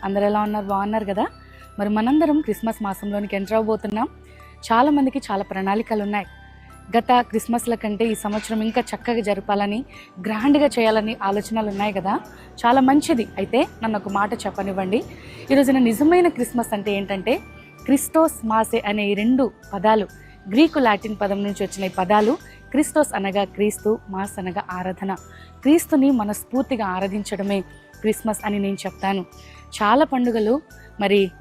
అందరు ఎలా ఉన్నారు? బాగున్నారు కదా? మరి మనందరం క్రిస్మస్ మాసంలోనికి ఎంటర్ అవబోతున్నాం. చాలామందికి చాలా ప్రణాళికలు ఉన్నాయి. గత క్రిస్మస్ల కంటే ఈ సంవత్సరం ఇంకా చక్కగా జరపాలని, గ్రాండ్గా చేయాలని ఆలోచనలు ఉన్నాయి కదా. చాలా మంచిది. అయితే నన్ను ఒక మాట చెప్పనివ్వండి. ఈరోజున నిజమైన క్రిస్మస్ అంటే ఏంటంటే క్రిస్టోస్ మాసే అనే ఈ రెండు పదాలు, గ్రీకు లాటిన్ పదం నుంచి వచ్చిన ఈ పదాలు. క్రిస్టోస్ అనగా క్రీస్తు, మాస్ అనగా ఆరాధన. క్రీస్తుని మనస్ఫూర్తిగా ఆరాధించడమే క్రిస్మస్ అని నేను చెప్తాను. చాలా పండుగలు మరి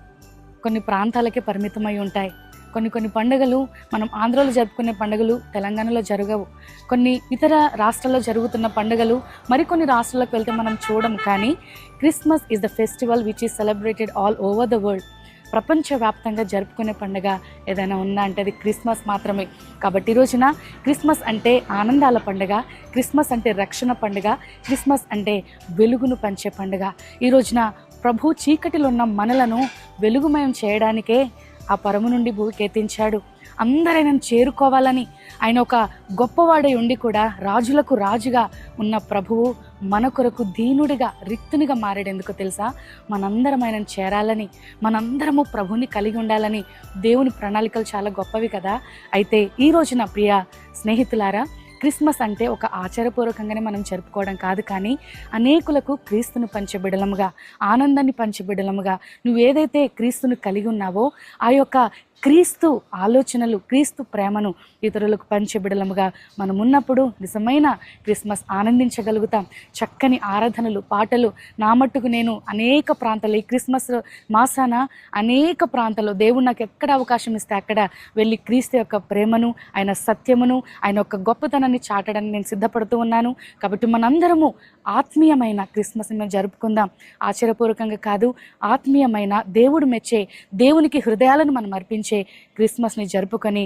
కొన్ని ప్రాంతాలకే పరిమితమై ఉంటాయి. కొన్ని పండుగలు మనం ఆంధ్రాలో జరుపుకునే పండుగలు తెలంగాణలో జరగవు. కొన్ని ఇతర రాష్ట్రాల్లో జరుగుతున్న పండుగలు మరికొన్ని రాష్ట్రాలకు వెళ్తే మనం చూడము. కానీ Christmas is the festival which is celebrated all over the world. ప్రపంచవ్యాప్తంగా జరుపుకునే పండుగ ఏదైనా ఉందా అంటే అది క్రిస్మస్ మాత్రమే. కాబట్టి ఈ రోజున క్రిస్మస్ అంటే ఆనందాల పండుగ, క్రిస్మస్ అంటే రక్షణ పండుగ, క్రిస్మస్ అంటే వెలుగును పంచే పండుగ. ఈ రోజున ప్రభు చీకటిలో ఉన్న మనలను వెలుగుమయం చేయడానికే ఆ పరము నుండి భూమికి ఎత్తించాడు. అందరూ ఆయనను చేరుకోవాలని. ఆయన ఒక గొప్పవాడై ఉండి కూడా రాజులకు రాజుగా ఉన్న ప్రభువు మన కొరకు దీనుడిగా, రిక్తునిగా మారాడెందుకో తెలుసా? మనందరం ఆయనను చేరాలని, మనందరము ప్రభుని కలిగి ఉండాలని. దేవుని ప్రణాళికలు చాలా గొప్పవి కదా. అయితే ఈ రోజున ప్రియ స్నేహితులారా, క్రిస్మస్ అంటే ఒక ఆచారపూర్వకంగానే మనం జరుపుకోవడం కాదు, కానీ అనేకులకు క్రీస్తును పంచబిడలముగా, ఆనందాన్ని పంచబిడలముగా, నువ్వు ఏదైతే క్రీస్తును కలిగి ఉన్నావో ఆ యొక్క క్రీస్తు ఆలోచనలు, క్రీస్తు ప్రేమను ఇతరులకు పంచబిడలముగా మనం ఉన్నప్పుడు నిజమైన క్రిస్మస్ ఆనందించగలుగుతాం. చక్కని ఆరాధనలు, పాటలు. నా మట్టుకు నేను అనేక ప్రాంతాల్లో ఈ క్రిస్మస్ మాసాన అనేక ప్రాంతాల్లో దేవుడు నాకు ఎక్కడ అవకాశం ఇస్తే అక్కడ వెళ్ళి క్రీస్తు యొక్క ప్రేమను, ఆయన సత్యమును, ఆయన యొక్క గొప్పతనాన్ని చాటడానికి నేను సిద్ధపడుతూ ఉన్నాను. కాబట్టి మనందరము ఆత్మీయమైన క్రిస్మస్ని మేము జరుపుకుందాం. ఆచారపూర్వకంగా కాదు, ఆత్మీయమైన దేవుడు మెచ్చే, దేవునికి హృదయాలను మనం అర్పించే క్రిస్మస్ని జరుపుకొని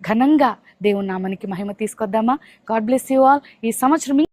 ఘనంగా దేవుని నామానికి మహిమ తీసుకొద్దామా? God bless you all. ఈ సంవత్సరం